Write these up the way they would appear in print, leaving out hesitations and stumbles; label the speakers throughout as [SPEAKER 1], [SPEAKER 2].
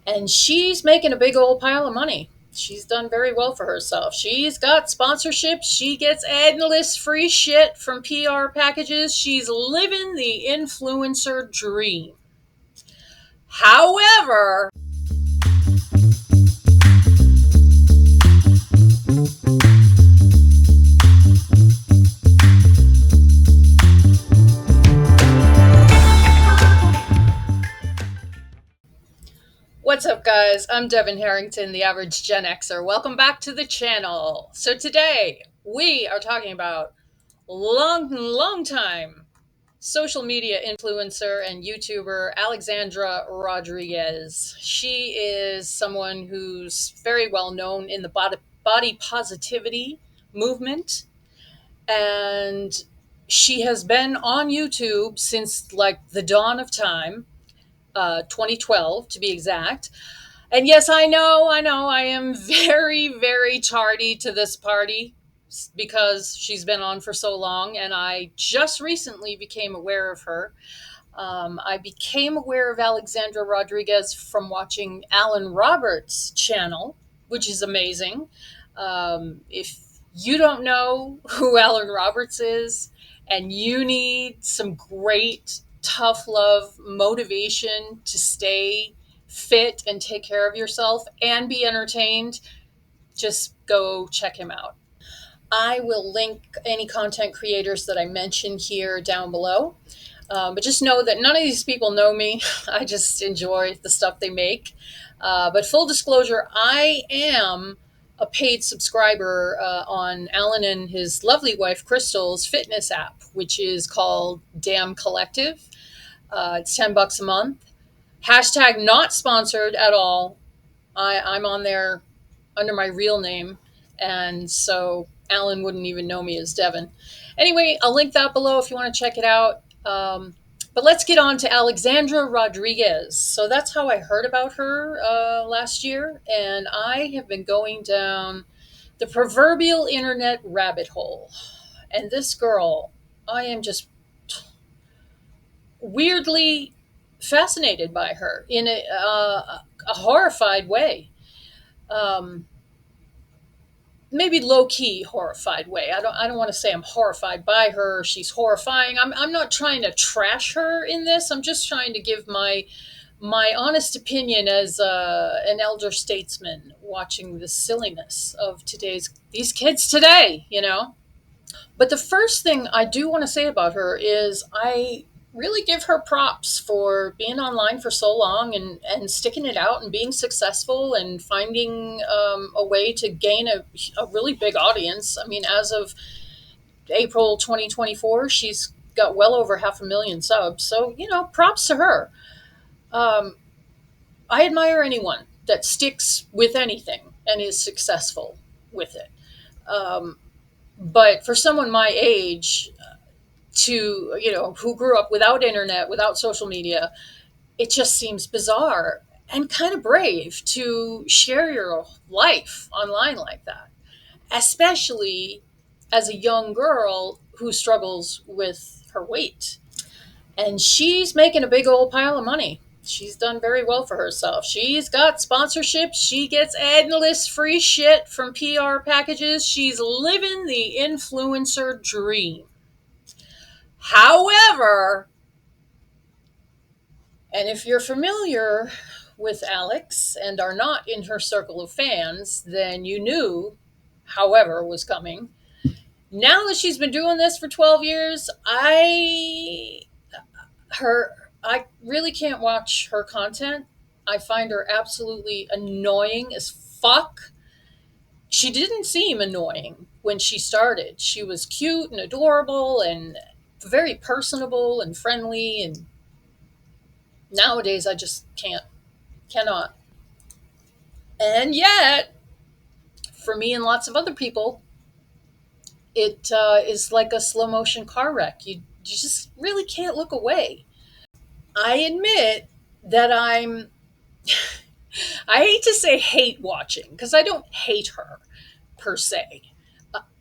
[SPEAKER 1] And she's making a big old pile of money. She's done very well for herself. She's got sponsorships. She gets endless free shit from PR packages. She's living the influencer dream. However, what's up, guys? I'm Devin Harrington, the average Gen Xer. Welcome back to the channel. So, today we are talking about long time social media influencer and YouTuber Alexandra Rodriguez. She is someone who's very well known in the body positivity movement, and she has been on YouTube since like the dawn of time, 2012 to be exact. And yes, I am very tardy to this party because she's been on for so long, and I just recently became aware of her. I became aware of Alexandra Rodriguez from watching Alan Roberts' channel, which is amazing. If you don't know who Alan Roberts is and you need some great tough love motivation to stay fit and take care of yourself and be entertained, just go check him out. I will link any content creators that I mention here down below. But just know that none of these people know me. I just enjoy the stuff they make. But full disclosure, I am a paid subscriber on Alan and his lovely wife Crystal's fitness app, which is called Damn Collective. It's $10 a month. Hashtag not sponsored at all. I'm on there under my real name, and so Alan wouldn't even know me as Devin. Anyway, I'll link that below if you want to check it out. But let's get on to Alexandra Rodriguez. So that's how I heard about her last year, and I have been going down the proverbial internet rabbit hole. And this girl, I am just weirdly fascinated by her in a horrified way. Um, Maybe low key horrified way. I don't want to say I'm horrified by her. She's horrifying. I'm not trying to trash her in this. I'm just trying to give my honest opinion as an elder statesman watching the silliness of these kids today. But the first thing I do want to say about her is I really give her props for being online for so long and sticking it out and being successful and finding a way to gain a really big audience. I mean, as of April 2024, she's got well over 500,000 subs. So, props to her. Um, I admire anyone that sticks with anything and is successful with it. Um, but for someone my age, who grew up without internet, without social media, it just seems bizarre and kind of brave to share your life online like that, especially as a young girl who struggles with her weight. And she's making a big old pile of money. She's done very well for herself. She's got sponsorships. She gets endless free shit from PR packages. She's living the influencer dream. However, and if you're familiar with Alex and are not in her circle of fans, then you knew however was coming. Now that she's been doing this for 12 years, I really can't watch her content. I find her absolutely annoying as fuck. She didn't seem annoying when she started. She was cute and adorable and very personable and friendly, and nowadays I just cannot. And yet, for me and lots of other people, it is like a slow motion car wreck. You just really can't look away. I admit that I hate to say hate watching because I don't hate her per se.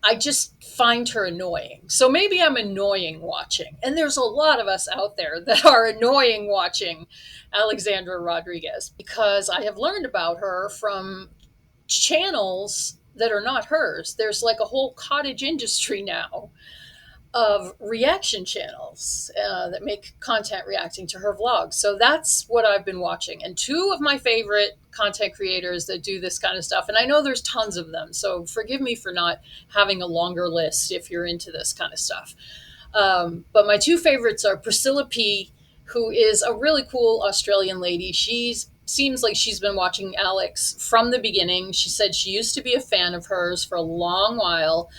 [SPEAKER 1] I just find her annoying. So maybe I'm annoying watching. And there's a lot of us out there that are annoying watching Alexandra Rodriguez because I have learned about her from channels that are not hers. There's like a whole cottage industry now of reaction channels that make content reacting to her vlogs. So that's what I've been watching. And two of my favorite content creators that do this kind of stuff, and I know there's tons of them, so forgive me for not having a longer list if you're into this kind of stuff. But my two favorites are Priscilla P, who is a really cool Australian lady. She's seems like she's been watching Alex from the beginning. She said she used to be a fan of hers for a long while,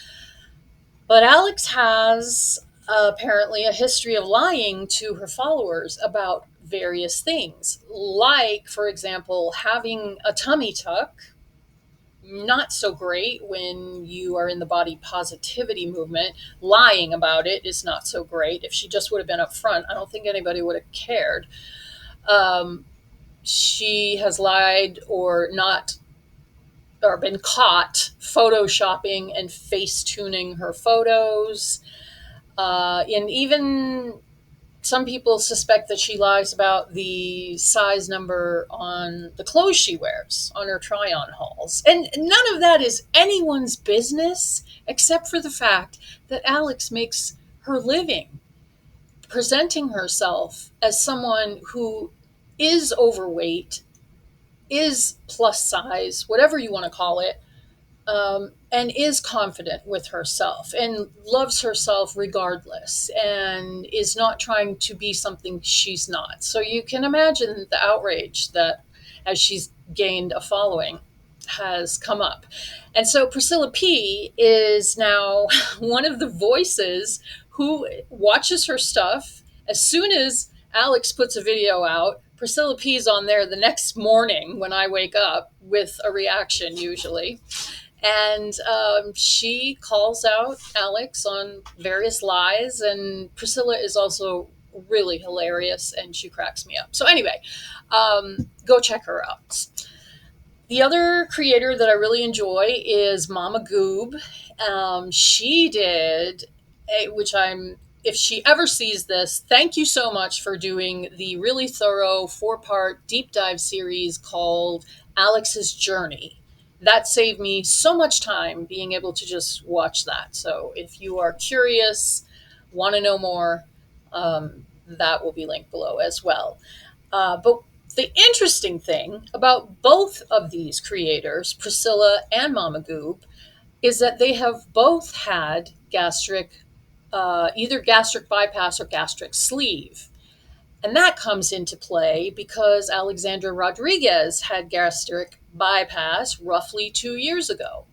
[SPEAKER 1] but Alex has apparently a history of lying to her followers about various things, like, for example, having a tummy tuck. Not so great when you are in the body positivity movement. Lying about it is not so great. If she just would have been upfront, I don't think anybody would have cared. Um, she has lied or not or been caught photoshopping and face tuning her photos. And even some people suspect that she lies about the size number on the clothes she wears on her try on hauls. And none of that is anyone's business except for the fact that Alex makes her living presenting herself as someone who is overweight, is plus size, whatever you want to call it, and is confident with herself and loves herself regardless and is not trying to be something she's not. So you can imagine the outrage that, as she's gained a following, has come up. And so Priscilla P is now one of the voices who watches her stuff. As soon as Alex puts a video out, Priscilla P's on there the next morning when I wake up with a reaction, usually. And she calls out Alex on various lies. And Priscilla is also really hilarious and she cracks me up. So, anyway, go check her out. The other creator that I really enjoy is Mama Goob. She did, which I'm, if she ever sees this, thank you so much for doing the really thorough 4-part deep dive series called Alex's Journey. That saved me so much time being able to just watch that. So if you are curious, want to know more, that will be linked below as well. But the interesting thing about both of these creators, Priscilla and Mama Goob, is that they have both had gastric, either gastric bypass or gastric sleeve. And that comes into play because Alexandra Rodriguez had gastric bypass roughly 2 years ago.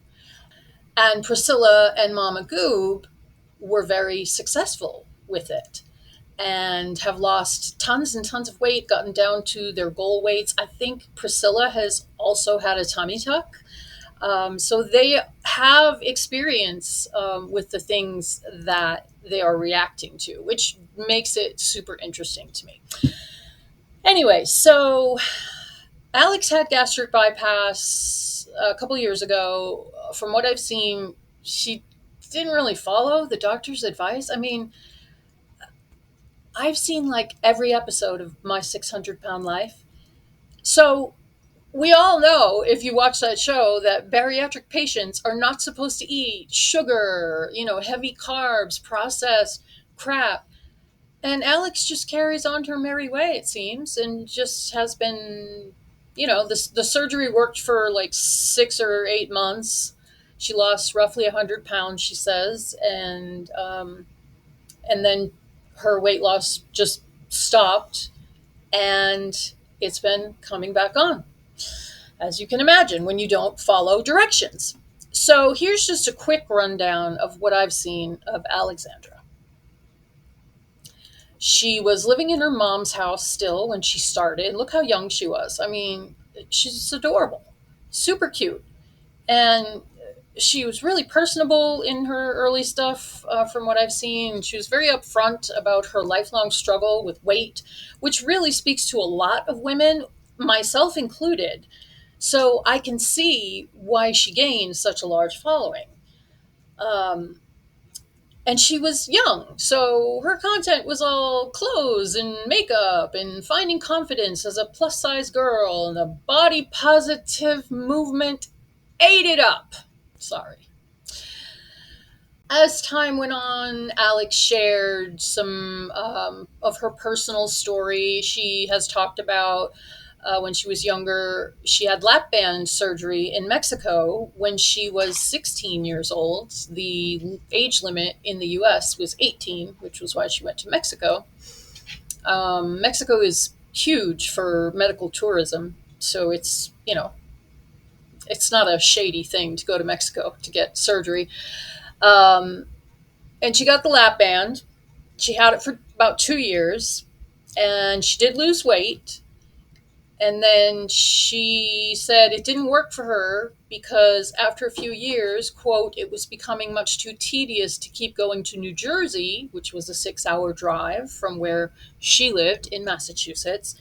[SPEAKER 1] And Priscilla and Mama Goob were very successful with it and have lost tons and tons of weight, gotten down to their goal weights. I think Priscilla has also had a tummy tuck. So they have experience with the things that they are reacting to, which makes it super interesting to me. Anyway, so Alex had gastric bypass a couple years ago. From what I've seen, she didn't really follow the doctor's advice. I mean, I've seen like every episode of My 600-Pound Life. So we all know, if you watch that show, that bariatric patients are not supposed to eat sugar, heavy carbs, processed crap. And Alex just carries on her merry way, it seems, and just has been, the surgery worked for like 6 or 8 months. She lost roughly 100 pounds, she says, and then her weight loss just stopped, and it's been coming back on, as you can imagine, when you don't follow directions. So here's just a quick rundown of what I've seen of Alexandra. She was living in her mom's house still when she started. Look how young she was. I mean, she's adorable, super cute. And she was really personable in her early stuff, from what I've seen. She was very upfront about her lifelong struggle with weight, which really speaks to a lot of women, myself included. So I can see why she gained such a large following. Um, and she was young, so her content was all clothes and makeup and finding confidence as a plus size girl, and the body positive movement ate it up. Sorry. As time went on, Alex shared some of her personal story. She has talked about when she was younger, she had lap band surgery in Mexico when she was 16 years old. The age limit in the US was 18, which was why she went to Mexico. Mexico is huge for medical tourism, so it's not a shady thing to go to Mexico to get surgery. Um, and she got the lap band. She had it for about 2 years, and she did lose weight. And then she said it didn't work for her because after a few years, quote, it was becoming much too tedious to keep going to New Jersey, which was a 6-hour drive from where she lived in Massachusetts,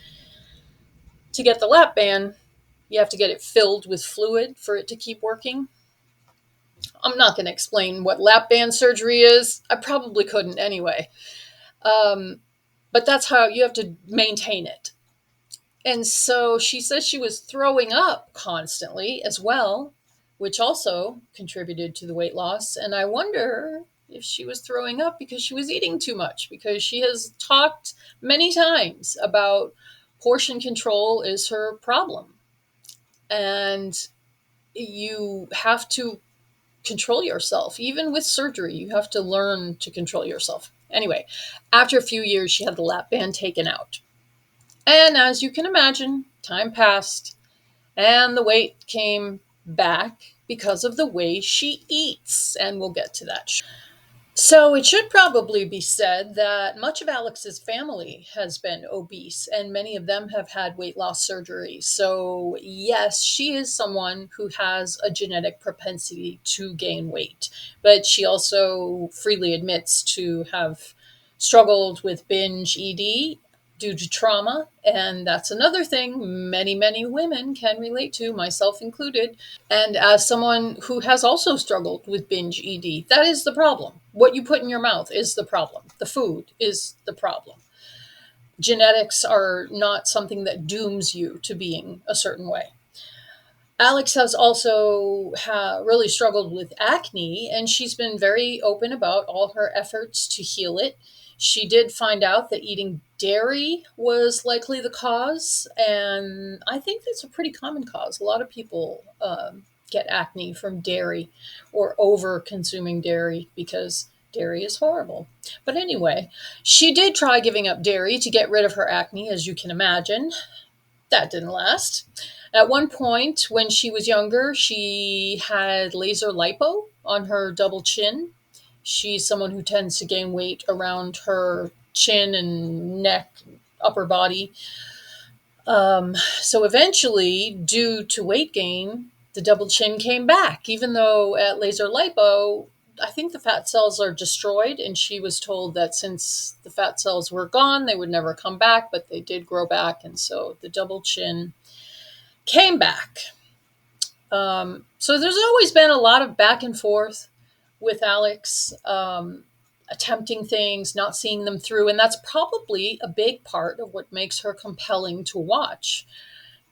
[SPEAKER 1] to get the lap band. You have to get it filled with fluid for it to keep working. I'm not going to explain what lap band surgery is. I probably couldn't anyway. But that's how you have to maintain it. And so she says she was throwing up constantly as well, which also contributed to the weight loss. And I wonder if she was throwing up because she was eating too much, because she has talked many times about portion control is her problem. And you have to control yourself. Even with surgery, you have to learn to control yourself. Anyway, after a few years, she had the lap band taken out. And as you can imagine, time passed and the weight came back because of the way she eats. And we'll get to that. So it should probably be said that much of Alex's family has been obese and many of them have had weight loss surgery. So yes, she is someone who has a genetic propensity to gain weight, but she also freely admits to have struggled with binge ED due to trauma. And that's another thing many, many women can relate to, myself included. And as someone who has also struggled with binge ED, that is the problem. What you put in your mouth is the problem. The food is the problem. Genetics are not something that dooms you to being a certain way. Alex has also really struggled with acne, and she's been very open about all her efforts to heal it. She did find out that eating dairy was likely the cause, and I think that's a pretty common cause. A lot of people get acne from dairy or over consuming dairy because dairy is horrible. But anyway, she did try giving up dairy to get rid of her acne, as you can imagine. That didn't last. At one point, when she was younger, she had laser lipo on her double chin. She's someone who tends to gain weight around her chin and neck, upper body. So eventually, due to weight gain, the double chin came back, even though at laser lipo, I think the fat cells are destroyed. And she was told that since the fat cells were gone, they would never come back, but they did grow back. And so the double chin came back. So there's always been a lot of back and forth with Alex, attempting things, not seeing them through. And that's probably a big part of what makes her compelling to watch.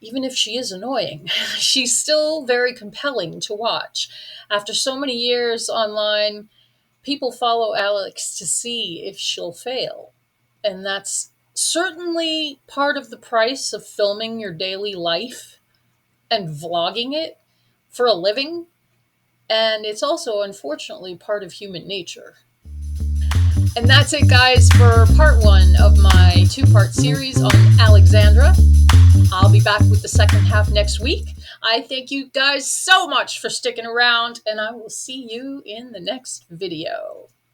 [SPEAKER 1] Even if she is annoying, she's still very compelling to watch. After so many years online, people follow Alex to see if she'll fail. And that's certainly part of the price of filming your daily life and vlogging it for a living. And it's also, unfortunately, part of human nature. And that's it, guys, for part one of my two-part series on Alexandra. I'll be back with the second half next week. I thank you guys so much for sticking around, and I will see you in the next video.